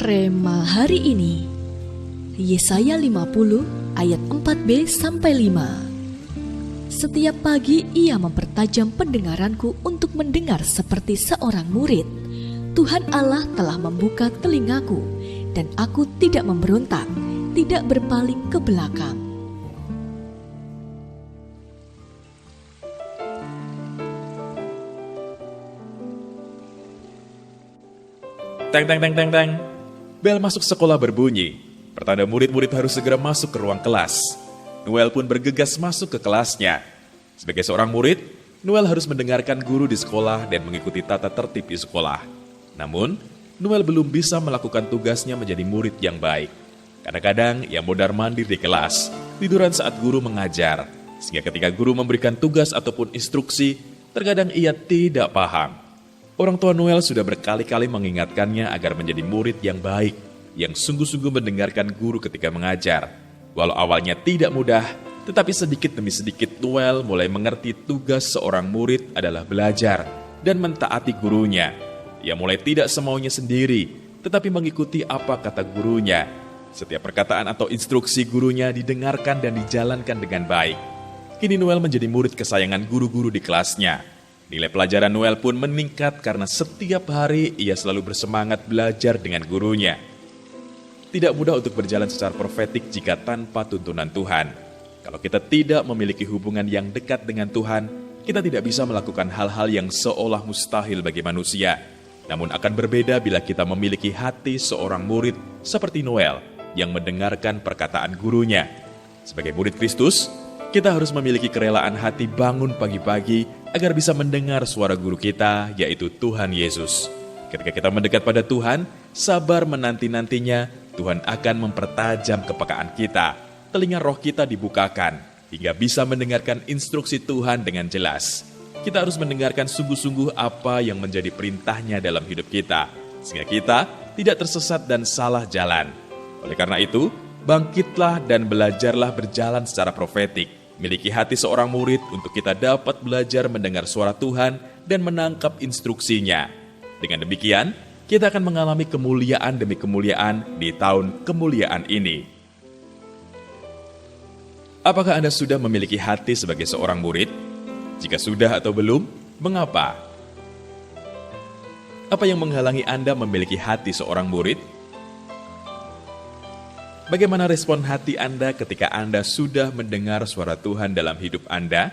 Rema hari ini, Yesaya 50 ayat 4b sampai 5. Setiap pagi ia mempertajam pendengaranku untuk mendengar seperti seorang murid. Tuhan Allah telah membuka telingaku, dan aku tidak memberontak, tidak berpaling ke belakang. Teng teng teng teng teng. Bel masuk sekolah berbunyi. Pertanda murid-murid harus segera masuk ke ruang kelas. Noel pun bergegas masuk ke kelasnya. Sebagai seorang murid, Noel harus mendengarkan guru di sekolah dan mengikuti tata tertib di sekolah. Namun, Noel belum bisa melakukan tugasnya menjadi murid yang baik. Kadang-kadang ia mondar-mandir di kelas, tiduran saat guru mengajar, sehingga ketika guru memberikan tugas ataupun instruksi, terkadang ia tidak paham. Orang tua Noel sudah berkali-kali mengingatkannya agar menjadi murid yang baik, yang sungguh-sungguh mendengarkan guru ketika mengajar. Walau awalnya tidak mudah, tetapi sedikit demi sedikit Noel mulai mengerti tugas seorang murid adalah belajar dan mentaati gurunya. Ia mulai tidak semaunya sendiri, tetapi mengikuti apa kata gurunya. Setiap perkataan atau instruksi gurunya didengarkan dan dijalankan dengan baik. Kini Noel menjadi murid kesayangan guru-guru di kelasnya. Nilai pelajaran Noel pun meningkat karena setiap hari ia selalu bersemangat belajar dengan gurunya. Tidak mudah untuk berjalan secara profetik jika tanpa tuntunan Tuhan. Kalau kita tidak memiliki hubungan yang dekat dengan Tuhan, kita tidak bisa melakukan hal-hal yang seolah mustahil bagi manusia. Namun akan berbeda bila kita memiliki hati seorang murid seperti Noel yang mendengarkan perkataan gurunya. Sebagai murid Kristus, kita harus memiliki kerelaan hati bangun pagi-pagi agar bisa mendengar suara guru kita, yaitu Tuhan Yesus. Ketika kita mendekat pada Tuhan, sabar menanti-nantinya, Tuhan akan mempertajam kepekaan kita. Telinga roh kita dibukakan, hingga bisa mendengarkan instruksi Tuhan dengan jelas. Kita harus mendengarkan sungguh-sungguh apa yang menjadi perintahnya dalam hidup kita, sehingga kita tidak tersesat dan salah jalan. Oleh karena itu, bangkitlah dan belajarlah berjalan secara profetik. Miliki hati seorang murid untuk kita dapat belajar mendengar suara Tuhan dan menangkap instruksinya. Dengan demikian, kita akan mengalami kemuliaan demi kemuliaan di tahun kemuliaan ini. Apakah Anda sudah memiliki hati sebagai seorang murid? Jika sudah atau belum, mengapa? Apa yang menghalangi Anda memiliki hati seorang murid? Bagaimana respon hati Anda ketika Anda sudah mendengar suara Tuhan dalam hidup Anda?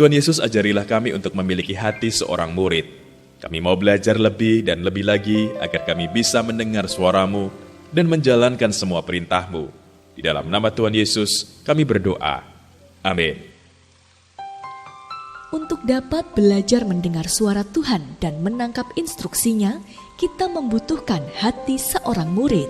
Tuhan Yesus, ajarilah kami untuk memiliki hati seorang murid. Kami mau belajar lebih dan lebih lagi agar kami bisa mendengar suara-Mu dan menjalankan semua perintah-Mu. Di dalam nama Tuhan Yesus, kami berdoa. Amin. Untuk dapat belajar mendengar suara Tuhan dan menangkap instruksinya, kita membutuhkan hati seorang murid.